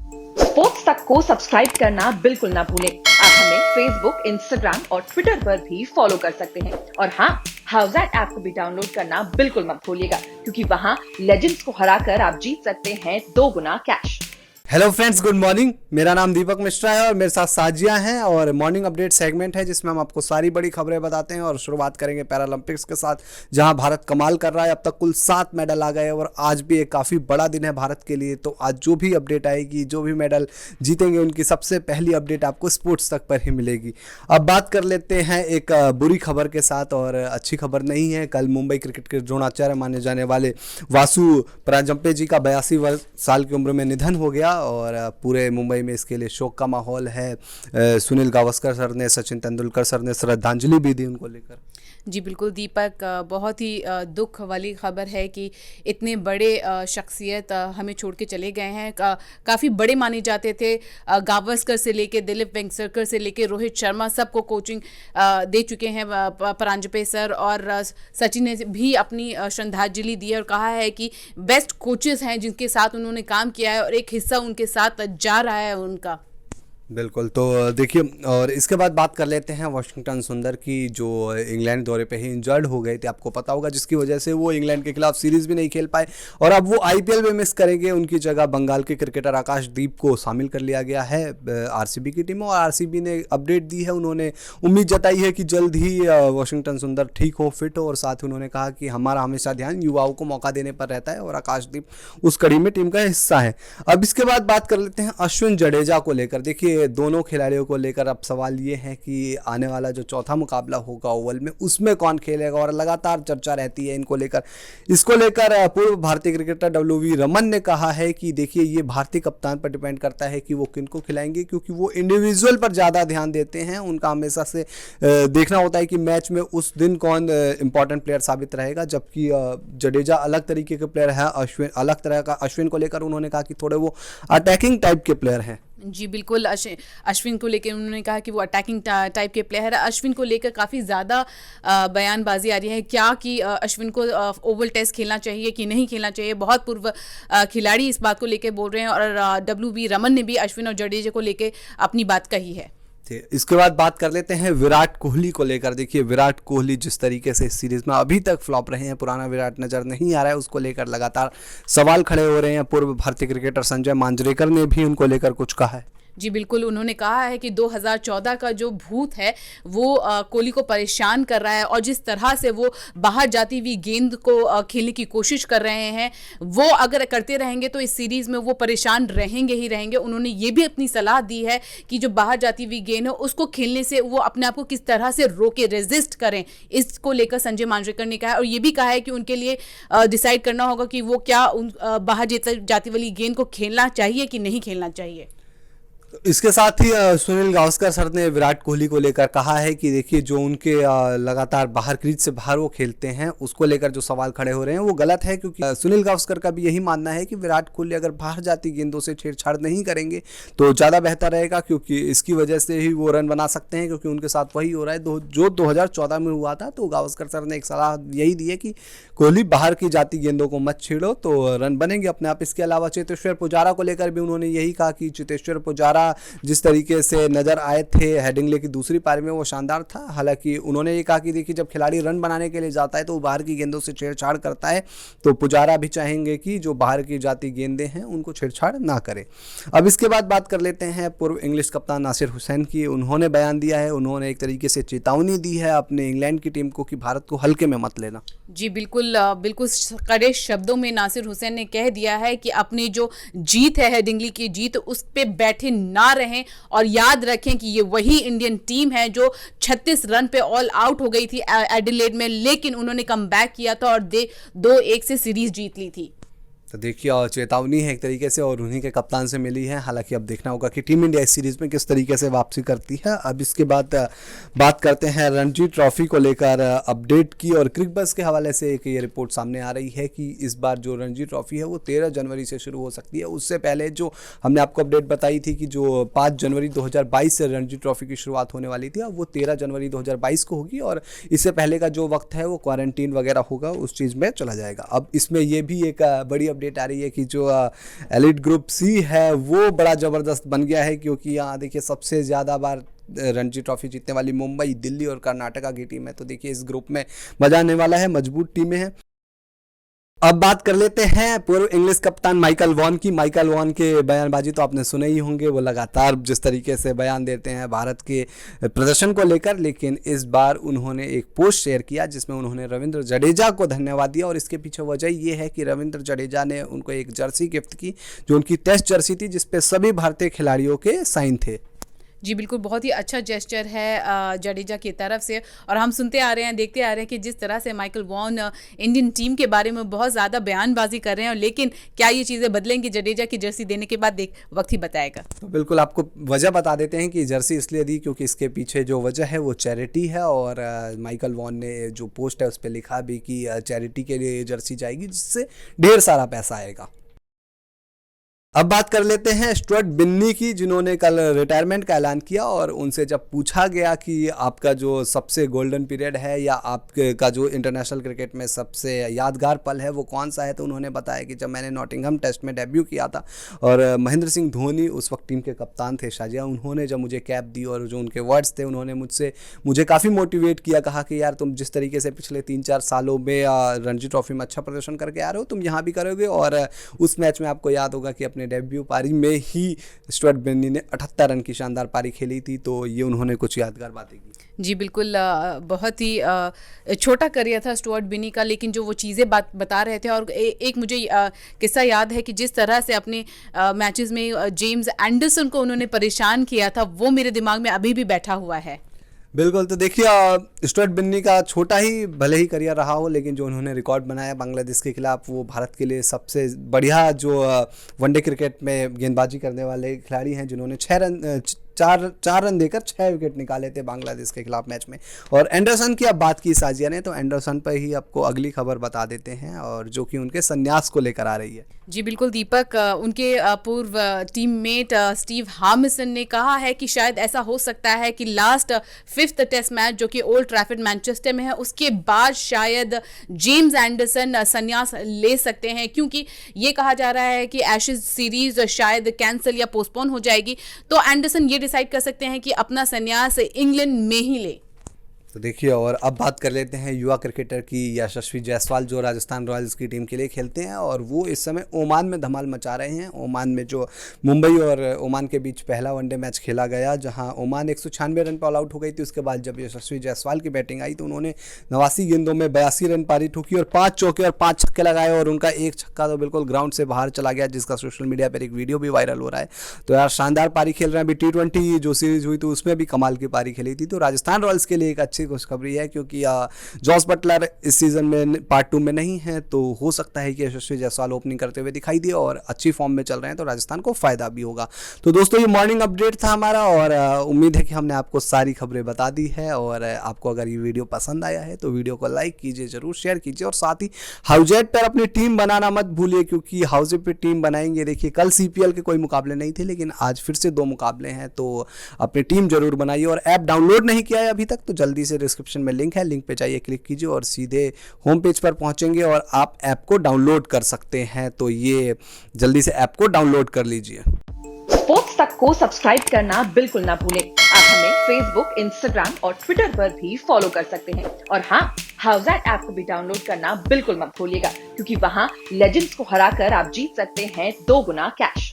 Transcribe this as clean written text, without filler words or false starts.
Sports तक को subscribe करना बिल्कुल ना भूलें। आप हमें फेसबुक, इंस्टाग्राम और ट्विटर पर भी फॉलो कर सकते हैं। और हाँ, हाउसएट ऐप को भी डाउनलोड करना बिल्कुल मत भूलिएगा, क्योंकि वहाँ लेजेंड्स को हराकर आप जीत सकते हैं 2 गुना cash. Hello friends, good morning. मेरा नाम दीपक मिश्रा है और मेरे साथ साजिया हैं और मॉर्निंग अपडेट सेगमेंट है जिसमें हम आपको सारी बड़ी खबरें बताते हैं। और शुरुआत करेंगे पैरालंपिक्स के साथ, जहां भारत कमाल कर रहा है। अब तक कुल 7 मेडल आ गए और आज भी एक काफ़ी बड़ा दिन है भारत के लिए। तो आज जो भी अपडेट आएगी, जो भी मेडल जीतेंगे, उनकी सबसे पहली अपडेट आपको स्पोर्ट्स तक पर ही मिलेगी। अब बात कर लेते हैं एक बुरी खबर के साथ, और अच्छी खबर नहीं है। कल मुंबई क्रिकेट के द्रोणाचार्य माने जाने वाले वासु परांजपे जी का 82 साल की उम्र में निधन हो गया और पूरे मुंबई में इसके लिए शोक का माहौल है। सुनील गावस्कर सर ने, सचिन तेंदुलकर सर ने श्रद्धांजलि भी दी उनको लेकर। जी बिल्कुल दीपक, बहुत ही दुख वाली खबर है कि इतने बड़े शख्सियत हमें छोड़ के चले गए हैं। काफ़ी बड़े माने जाते थे। गावस्कर से लेके दिलीप वेंगसरकर से लेके रोहित शर्मा सबको कोचिंग दे चुके हैं परांजपे सर। और सचिन ने भी अपनी श्रद्धांजलि दी है और कहा है कि बेस्ट कोचेस हैं जिनके साथ उन्होंने काम किया है और एक हिस्सा उनके साथ जा रहा है उनका। बिल्कुल। तो देखिए, और इसके बाद बात कर लेते हैं वाशिंगटन सुंदर की, जो इंग्लैंड दौरे पे ही इंजर्ड हो गए थे, आपको पता होगा, जिसकी वजह से वो इंग्लैंड के खिलाफ सीरीज़ भी नहीं खेल पाए और अब वो आईपीएल में मिस करेंगे। उनकी जगह बंगाल के क्रिकेटर आकाशदीप को शामिल कर लिया गया है आरसीबी की टीम। और आरसीबी ने अपडेट दी है, उन्होंने उम्मीद जताई है कि जल्द ही वाशिंगटन सुंदर ठीक हो, फिट हो। और साथ ही उन्होंने कहा कि हमारा हमेशा ध्यान युवाओं को मौका देने पर रहता है और आकाशदीप उस कड़ी में टीम का हिस्सा है। अब इसके बाद बात कर लेते हैं अश्विन जडेजा को लेकर। देखिए, दोनों खिलाड़ियों को लेकर अब सवाल ये है कि आने वाला जो चौथा मुकाबला होगा ओवल में, उसमें कौन खेलेगा। और लगातार चर्चा रहती है इनको लेकर। इसको लेकर पूर्व भारतीय क्रिकेटर डब्ल्यू रमन ने कहा है कि देखिए, ये भारतीय कप्तान पर डिपेंड करता है कि वो किनको खिलाएंगे, क्योंकि वो इंडिविजुअल पर ज़्यादा ध्यान देते हैं। उनका हमेशा से देखना होता है कि मैच में उस दिन कौन इंपॉर्टेंट प्लेयर साबित रहेगा। जबकि जडेजा अलग तरीके के प्लेयर है, अश्विन अलग तरह का। अश्विन को लेकर उन्होंने कहा कि थोड़े वो अटैकिंग टाइप के प्लेयर हैं। जी बिल्कुल, अश्विन को लेकर उन्होंने कहा कि वो अटैकिंग टाइप के प्लेयर है। अश्विन को लेकर काफ़ी ज़्यादा बयानबाजी आ रही है क्या कि अश्विन को ओवल टेस्ट खेलना चाहिए कि नहीं खेलना चाहिए। बहुत पूर्व खिलाड़ी इस बात को लेकर बोल रहे हैं और डब्ल्यू रमन ने भी अश्विन और जडेजा को लेकर अपनी बात कही है। इसके बाद बात कर लेते हैं विराट कोहली को लेकर। देखिए, विराट कोहली जिस तरीके से इस सीरीज में अभी तक फ्लॉप रहे हैं, पुराना विराट नजर नहीं आ रहा है, उसको लेकर लगातार सवाल खड़े हो रहे हैं। पूर्व भारतीय क्रिकेटर संजय मांजरेकर ने भी उनको लेकर कुछ कहा है। जी बिल्कुल, उन्होंने कहा है कि 2014 का जो भूत है वो कोहली को परेशान कर रहा है और जिस तरह से वो बाहर जाती हुई गेंद को खेलने की कोशिश कर रहे हैं, वो अगर करते रहेंगे तो इस सीरीज़ में वो परेशान रहेंगे ही रहेंगे। उन्होंने ये भी अपनी सलाह दी है कि जो बाहर जाती हुई गेंद है उसको खेलने से वो अपने आप को किस तरह से रोके, रेजिस्ट करें। इसको लेकर संजय मांजरेकर ने कहा है और ये भी कहा है कि उनके लिए डिसाइड करना होगा कि वो क्या बाहर जाती वाली गेंद को खेलना चाहिए कि नहीं खेलना चाहिए। इसके साथ ही सुनील गावस्कर सर ने विराट कोहली को लेकर कहा है कि देखिए, जो उनके लगातार बाहर क्रीज से बाहर वो खेलते हैं, उसको लेकर जो सवाल खड़े हो रहे हैं वो गलत है। क्योंकि सुनील गावस्कर का भी यही मानना है कि विराट कोहली अगर बाहर जाती गेंदों से छेड़छाड़ नहीं करेंगे तो ज़्यादा बेहतर रहेगा, क्योंकि इसकी वजह से ही वो रन बना सकते हैं। क्योंकि उनके साथ वही हो रहा है जो 2014 में हुआ था। तो गावस्कर सर ने एक सलाह यही दी है कि कोहली बाहर की जाती गेंदों को मत छेड़ो तो रन बनेंगे अपने आप। इसके अलावा चेतेश्वर पुजारा को लेकर भी उन्होंने यही कहा कि चेतेश्वर पुजारा जिस तरीके से नजर आए थे हेडिंग्ले की दूसरी पारी में, वो शानदार था। हालांकि उन्होंने ये कहा कि देखिए, जब खिलाड़ी रन बनाने के लिए जाता है तो वो बाहर की गेंदों से छेड़छाड़ करता है, तो पुजारा भी चाहेंगे कि जो बाहर की जाती गेंदें हैं उनको छेड़छाड़ ना करें। अब इसके बाद बात कर लेते हैं पूर्व इंग्लिश कप्तान नासिर हुसैन की। उन्होंने बयान दिया है, उन्होंने एक तरीके से चेतावनी दी है अपने इंग्लैंड की टीम को कि भारत को हल्के में मत लेना। जी बिल्कुल, बिल्कुल कड़े शब्दों में नासिर हुसैन ने कह दिया है कि अपनी जो जीत है हेडिंग्ली की जीत, उस पे बैठे ना रहें और याद रखें कि ये वही इंडियन टीम है जो 36 रन पे ऑल आउट हो गई थी एडिलेड में, लेकिन उन्होंने कमबैक किया था और 2-1 से सीरीज जीत ली थी। तो देखिए, चेतावनी है एक तरीके से और उन्हीं के कप्तान से मिली है। हालांकि अब देखना होगा कि टीम इंडिया इस सीरीज में किस तरीके से वापसी करती है। अब इसके बाद बात करते हैं रणजी ट्रॉफी को लेकर अपडेट की। और क्रिकबज़ के हवाले से एक ये रिपोर्ट सामने आ रही है कि इस बार जो रणजी ट्रॉफी है वो 13 जनवरी से शुरू हो सकती है। उससे पहले जो हमने आपको अपडेट बताई थी कि जो 5 जनवरी 2022 से रणजी ट्रॉफी की शुरुआत होने वाली थी, अब वो 13 जनवरी 2022 को होगी। और इससे पहले का जो वक्त है वो क्वारंटीन वगैरह होगा, उस चीज़ में चला जाएगा। अब इसमें ये भी एक बड़ी अपडेट आ रही है कि जो एलिट ग्रुप सी है वो बड़ा ज़बरदस्त बन गया है, क्योंकि यहाँ देखिए सबसे ज़्यादा बार रणजी ट्रॉफी जीतने वाली मुंबई, दिल्ली और कर्नाटका की टीम है। तो देखिए इस ग्रुप में मजा आने वाला है, मजबूत टीमें हैं। अब बात कर लेते हैं पूर्व इंग्लिश कप्तान माइकल वॉन की। माइकल वॉन के बयानबाजी तो आपने सुने ही होंगे, वो लगातार जिस तरीके से बयान देते हैं भारत के प्रदर्शन को लेकर, लेकिन इस बार उन्होंने एक पोस्ट शेयर किया जिसमें उन्होंने रविंद्र जडेजा को धन्यवाद दिया। और इसके पीछे वजह ये है कि रविंद्र जडेजा ने उनको एक जर्सी गिफ्ट की जो उनकी टेस्ट जर्सी थी, जिसपे सभी भारतीय खिलाड़ियों के साइन थे। जी बिल्कुल, बहुत ही अच्छा जेस्चर है जडेजा की तरफ से। और हम सुनते आ रहे हैं, देखते आ रहे हैं कि जिस तरह से माइकल वॉन इंडियन टीम के बारे में बहुत ज़्यादा बयानबाजी कर रहे हैं, लेकिन क्या ये चीज़ें बदलेंगी जडेजा की जर्सी देने के बाद, वक्त ही बताएगा। तो बिल्कुल आपको वजह बता देते हैं कि जर्सी इसलिए दी क्योंकि इसके पीछे जो वजह है वो चैरिटी है। और माइकल वॉन ने जो पोस्ट है उस पर लिखा भी कि चैरिटी के लिए जर्सी जाएगी, जिससे ढेर सारा पैसा आएगा। अब बात कर लेते हैं स्टुअर्ट बिन्नी की, जिन्होंने कल रिटायरमेंट का ऐलान किया। और उनसे जब पूछा गया कि आपका जो सबसे गोल्डन पीरियड है या आपका जो इंटरनेशनल क्रिकेट में सबसे यादगार पल है वो कौन सा है, तो उन्होंने बताया कि जब मैंने नॉटिंघम टेस्ट में डेब्यू किया था और महेंद्र सिंह धोनी उस वक्त टीम के कप्तान थे शाजिया, उन्होंने जब मुझे कैप दी और जो उनके वर्ड्स थे उन्होंने मुझे काफ़ी मोटिवेट किया। कहा कि यार तुम जिस तरीके से पिछले 3-4 सालों में रणजी ट्रॉफी में अच्छा प्रदर्शन करके आ रहे हो, तुम यहाँ भी करोगे। और उस मैच में आपको याद होगा कि अपने डेब्यू पारी में ही स्टुअर्ट बिन्नी ने 78 रन की शानदार पारी खेली थी। तो ये उन्होंने कुछ यादगार बातें की। जी बिल्कुल, बहुत ही छोटा करियर था स्टुअर्ट बिन्नी का, लेकिन जो वो चीज़ें बता रहे थे। और एक मुझे किस्सा याद है कि जिस तरह से अपने मैचेस में जेम्स एंडरसन को उन्होंने परेशान किया था, वो मेरे दिमाग में अभी भी बैठा हुआ है। बिल्कुल, तो देखिए स्टुअर्ट बिन्नी का छोटा ही भले ही करियर रहा हो, लेकिन जो उन्होंने रिकॉर्ड बनाया बांग्लादेश के खिलाफ, वो भारत के लिए सबसे बढ़िया जो वनडे क्रिकेट में गेंदबाजी करने वाले खिलाड़ी हैं, जिन्होंने 4 रन देकर 6 विकेट निकाले थे बांग्लादेश के खिलाफ मैच में। और एंडरसन की अब बात की साजिया ने, तो एंडरसन पर ही आपको अगली खबर बता देते हैं, और जो कि उनके संन्यास को लेकर आ रही है। जी बिल्कुल दीपक, उनके पूर्व टीममेट स्टीव हामिसन ने कहा है कि शायद ऐसा हो सकता है कि लास्ट 5th टेस्ट मैच जो कि ओल्ड ट्रैफर्ड मैनचेस्टर में है, उसके बाद शायद जेम्स एंडरसन संन्यास ले सकते हैं, क्योंकि ये कहा जा रहा है कि एशेज सीरीज शायद कैंसिल या पोस्टपोन हो जाएगी। तो एंडरसन ये डिसाइड कर सकते हैं कि अपना संन्यास इंग्लैंड में ही ले। तो देखिए, और अब बात कर लेते हैं युवा क्रिकेटर की, यशस्वी जायसवाल, जो राजस्थान रॉयल्स की टीम के लिए खेलते हैं। और वो इस समय ओमान में धमाल मचा रहे हैं। ओमान में जो मुंबई और ओमान के बीच पहला वनडे मैच खेला गया, जहां ओमान 196 रन पर ऑल आउट हो गई थी। उसके बाद जब यशस्वी जायसवाल की बैटिंग आई तो उन्होंने 89 गेंदों में 82 रन पारी ठोकी और 5 चौके और 5 छक्के लगाए। और उनका एक छक्का तो बिल्कुल ग्राउंड से बाहर चला गया, जिसका सोशल मीडिया पर एक वीडियो भी वायरल हो रहा है। तो यार शानदार पारी खेल रहे हैं। अभी T20 जो सीरीज हुई तो उसमें भी कमाल की पारी खेली थी। तो राजस्थान रॉयल्स के लिए एक अच्छी खुशखबरी है, क्योंकि जॉस बटलर इस सीजन में पार्ट 2 में नहीं है, तो हो सकता है कि यशस्वी जायसवाल ओपनिंग करते हुए दिखाई दिए और अच्छी फॉर्म में चल रहे हैं, तो राजस्थान को फायदा भी होगा। तो दोस्तों, ये मॉर्निंग अपडेट था हमारा, और उम्मीद है कि हमने आपको सारी खबरें बता दी है। और आपको अगर ये वीडियो पसंद आया है तो वीडियो को लाइक कीजिए, जरूर शेयर कीजिए, और साथ ही हाउजेट पर अपनी टीम बनाना मत भूलिए, क्योंकि हाउजेट पर टीम बनाएंगे। देखिए, कल CPL के कोई मुकाबले नहीं थे, लेकिन आज फिर से 2 मुकाबले हैं, तो अपनी टीम जरूर बनाइए। और ऐप डाउनलोड नहीं किया है अभी तक तो जल्दी से डिस्क्रिप्शन में लिंक है, लिंक पे जाइए, क्लिक कीजिए और सीधे होम पेज पर पहुंचेंगे और आप ऐप को डाउनलोड कर सकते हैं। तो ये जल्दी से ऐप को डाउनलोड कर लीजिए। स्पोर्ट्स तक को सब्सक्राइब करना बिल्कुल ना भूलें। आप हमें फेसबुक, इंस्टाग्राम और ट्विटर पर भी फॉलो कर सकते हैं। और हाँ, हाउसएट ऐप को भी डाउनलोड करना बिल्कुल मत भूलिएगा, क्योंकि वहां लेजेंड्स को हराकर आप जीत सकते हैं 2 गुना कैश।